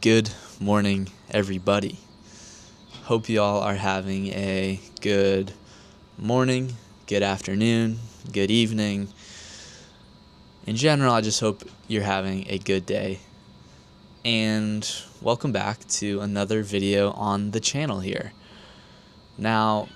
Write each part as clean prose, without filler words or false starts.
Good morning, everybody. Hope you all are having a good morning, good afternoon, good evening. In general, I just hope you're having a good day. And welcome back to another video on the channel here. Now,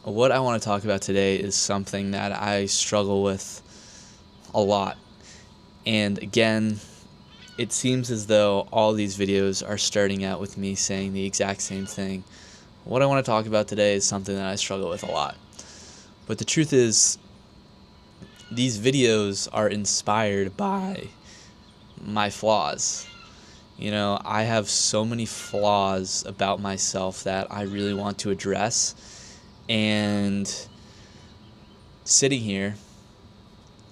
what I want to talk about today is something that I struggle with a lot. And again, it seems as though all these videos are starting out with me saying the exact same thing. What I want to talk about today is something that I struggle with a lot. But the truth is, these videos are inspired by my flaws. I have so many flaws about myself that I really want to address. And sitting here,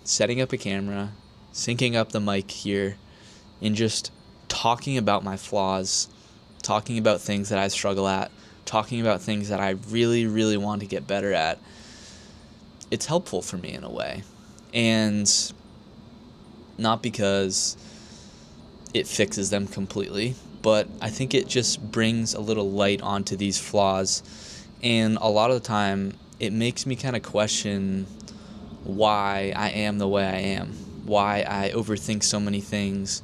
setting up a camera, syncing up the mic here, and just talking about my flaws, talking about things that I struggle at, talking about things that I really, really want to get better at, it's helpful for me in a way. And not because it fixes them completely, but I think it just brings a little light onto these flaws. And a lot of the time, it makes me kind of question why I am the way I am, why I overthink so many things.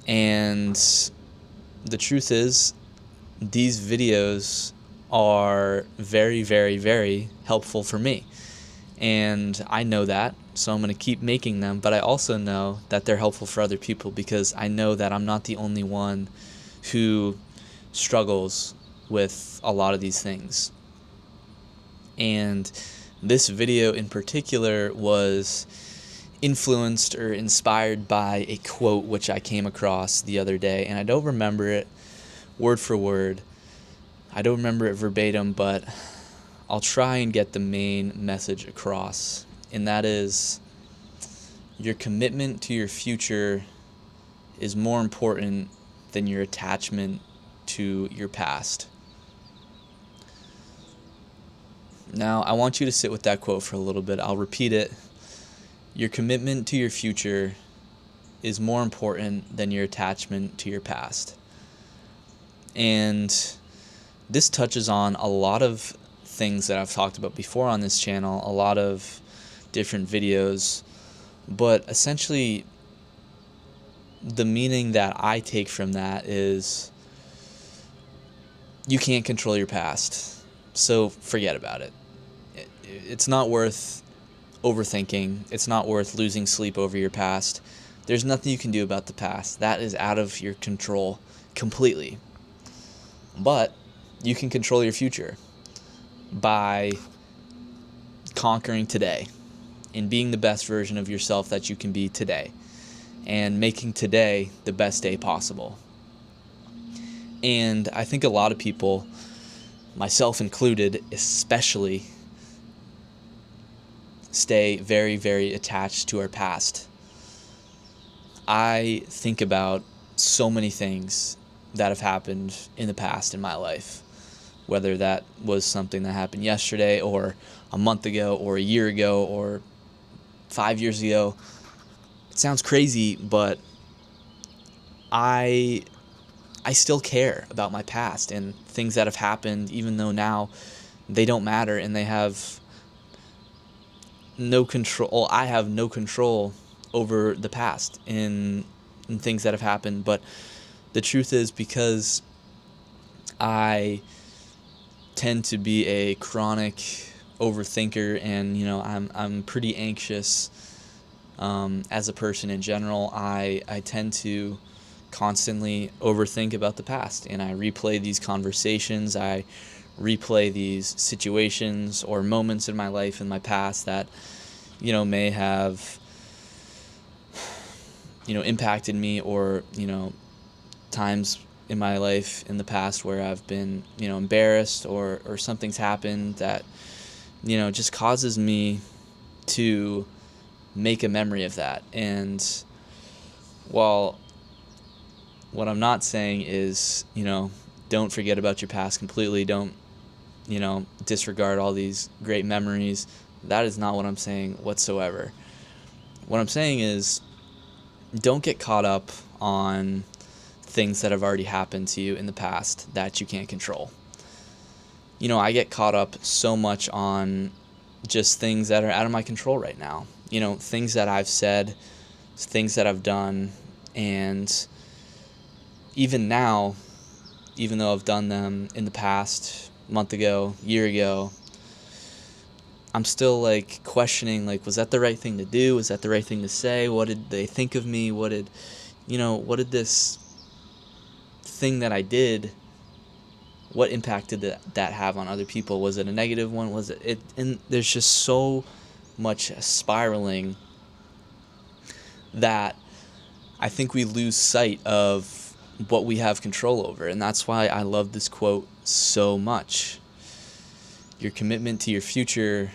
And the truth is, these videos are very, very, very helpful for me. And I know that, so I'm going to keep making them. But I also know that they're helpful for other people because I know that I'm not the only one who struggles with a lot of these things. And this video in particular was influenced or inspired by a quote which I came across the other day, and I don't remember it word for word. I don't remember it verbatim, but I'll try and get the main message across, and that is, your commitment to your future is more important than your attachment to your past. Now, I want you to sit with that quote for a little bit. I'll repeat it. Your commitment to your future is more important than your attachment to your past. And this touches on a lot of things that I've talked about before on this channel, a lot of different videos, but essentially the meaning that I take from that is you can't control your past, so forget about it. It's not worth overthinking. It's not worth losing sleep over your past. There's nothing you can do about the past. That is out of your control completely. But you can control your future by conquering today and being the best version of yourself that you can be today and making today the best day possible. And I think a lot of people, myself included, especially stay very, very attached to our past. I think about so many things that have happened in the past in my life, whether that was something that happened yesterday or a month ago or a year ago or 5 years ago. It sounds crazy, but I still care about my past and things that have happened, even though now they don't matter and they have no control. I have no control over the past in things that have happened. But the truth is, because I tend to be a chronic overthinker, and I'm pretty anxious as a person in general. I tend to constantly overthink about the past, and I replay these conversations. I replay these situations or moments in my life in my past that may have impacted me, or times in my life in the past where I've been embarrassed, or something's happened that just causes me to make a memory of that. And while what I'm not saying is don't forget about your past completely, don't disregard all these great memories, that is not what I'm saying whatsoever. What I'm saying is, don't get caught up on things that have already happened to you in the past that you can't control. I get caught up so much on just things that are out of my control right now. Things that I've said, things that I've done, and even now, even though I've done them in the past, month ago, year ago, I'm still questioning, was that the right thing to do? Was that the right thing to say? What did they think of me? What did this thing that I did, what impact did that have on other people? Was it a negative one? Was it? And there's just so much spiraling that I think we lose sight of what we have control over. And that's why I love this quote so much. Your commitment to your future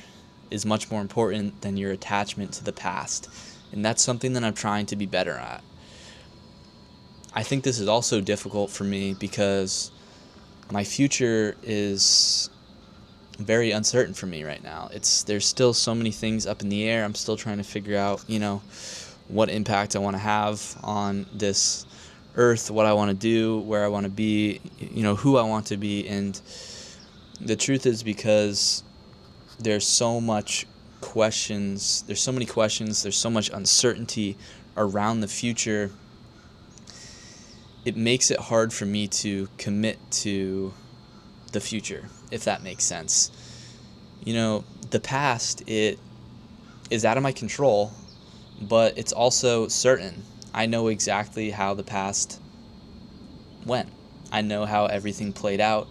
is much more important than your attachment to the past. And that's something that I'm trying to be better at. I think this is also difficult for me because my future is very uncertain for me right now. There's still so many things up in the air. I'm still trying to figure out, what impact I want to have on this earth, what I want to do, where I want to be, who I want to be. And the truth is, because there's so many questions, there's so much uncertainty around the future, it makes it hard for me to commit to the future, if that makes sense. The past, it is out of my control, but it's also certain. I know exactly how the past went. I know how everything played out.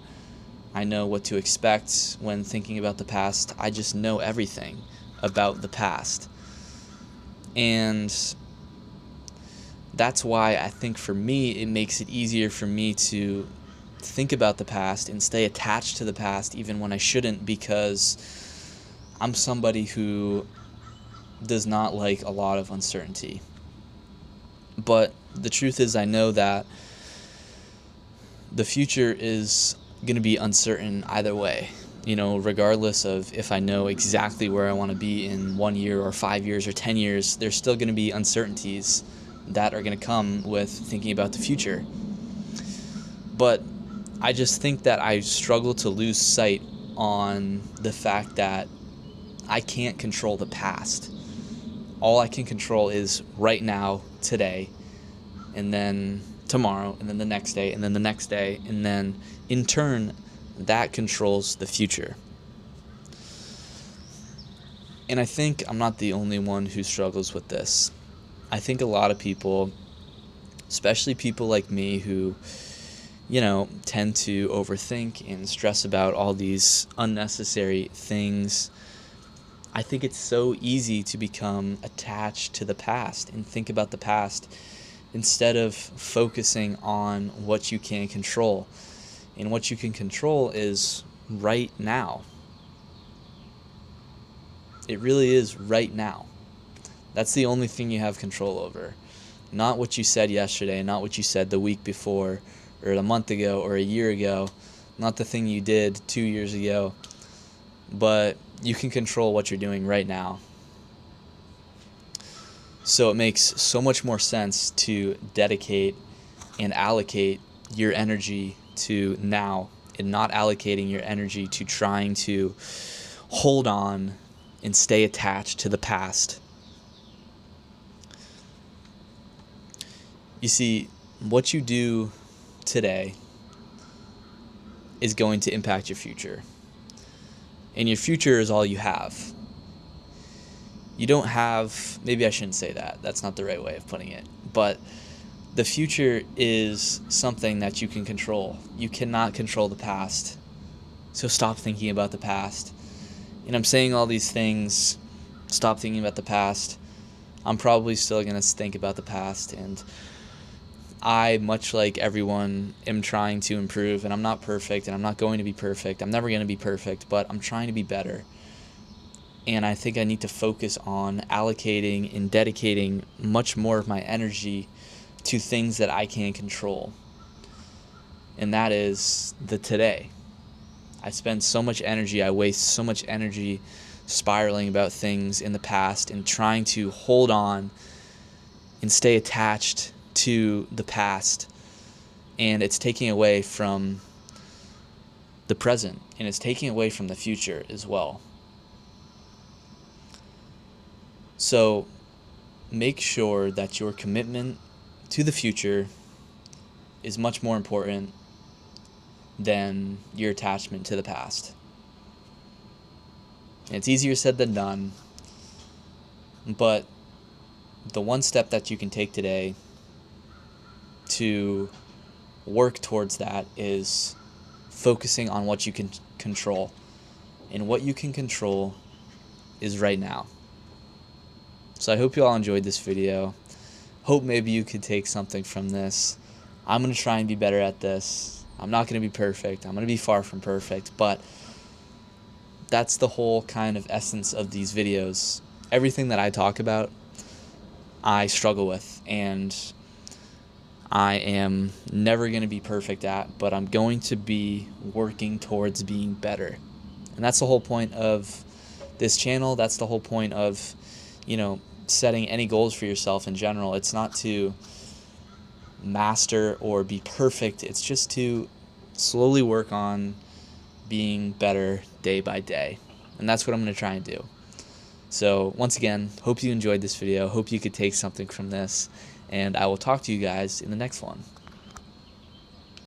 I know what to expect when thinking about the past. I just know everything about the past. And that's why I think for me, it makes it easier for me to think about the past and stay attached to the past even when I shouldn't, because I'm somebody who does not like a lot of uncertainty. But the truth is, I know that the future is going to be uncertain either way, regardless of if I know exactly where I want to be in 1 year or 5 years or 10 years, there's still going to be uncertainties that are going to come with thinking about the future. But I just think that I struggle to lose sight on the fact that I can't control the past. All I can control is right now, today, and then tomorrow, and then the next day, and then the next day, and then in turn, that controls the future. And I think I'm not the only one who struggles with this. I think a lot of people, especially people like me who, tend to overthink and stress about all these unnecessary things, I think it's so easy to become attached to the past and think about the past instead of focusing on what you can control. And what you can control is right now. It really is right now. That's the only thing you have control over. Not what you said yesterday, not what you said the week before, or a month ago, or a year ago, not the thing you did 2 years ago, but you can control what you're doing right now. So it makes so much more sense to dedicate and allocate your energy to now and not allocating your energy to trying to hold on and stay attached to the past. You see, what you do today is going to impact your future. And your future is all you have. You don't have, maybe I shouldn't say that. That's not the right way of putting it. But the future is something that you can control. You cannot control the past. So stop thinking about the past. And I'm saying all these things, stop thinking about the past. I'm probably still going to think about the past. And I, much like everyone, am trying to improve. And I'm not perfect, and I'm not going to be perfect. I'm never going to be perfect, but I'm trying to be better. And I think I need to focus on allocating and dedicating much more of my energy to things that I can control. And that is the today. I spend so much energy, I waste so much energy spiraling about things in the past and trying to hold on and stay attached to the past and it's taking away from the present, and it's taking away from the future as well. So make sure that your commitment to the future is much more important than your attachment to the past. And it's easier said than done, but the one step that you can take today to work towards that is focusing on what you can control. And what you can control is right now. So I hope you all enjoyed this video. Hope maybe you could take something from this. I'm going to try and be better at this. I'm not going to be perfect. I'm going to be far from perfect, but that's the whole kind of essence of these videos. Everything that I talk about, I struggle with, and I am never going to be perfect at, but I'm going to be working towards being better. And that's the whole point of this channel. That's the whole point of, setting any goals for yourself in general. It's not to master or be perfect. It's just to slowly work on being better day by day. And that's what I'm going to try and do. So once again, hope you enjoyed this video. Hope you could take something from this. And I will talk to you guys in the next one.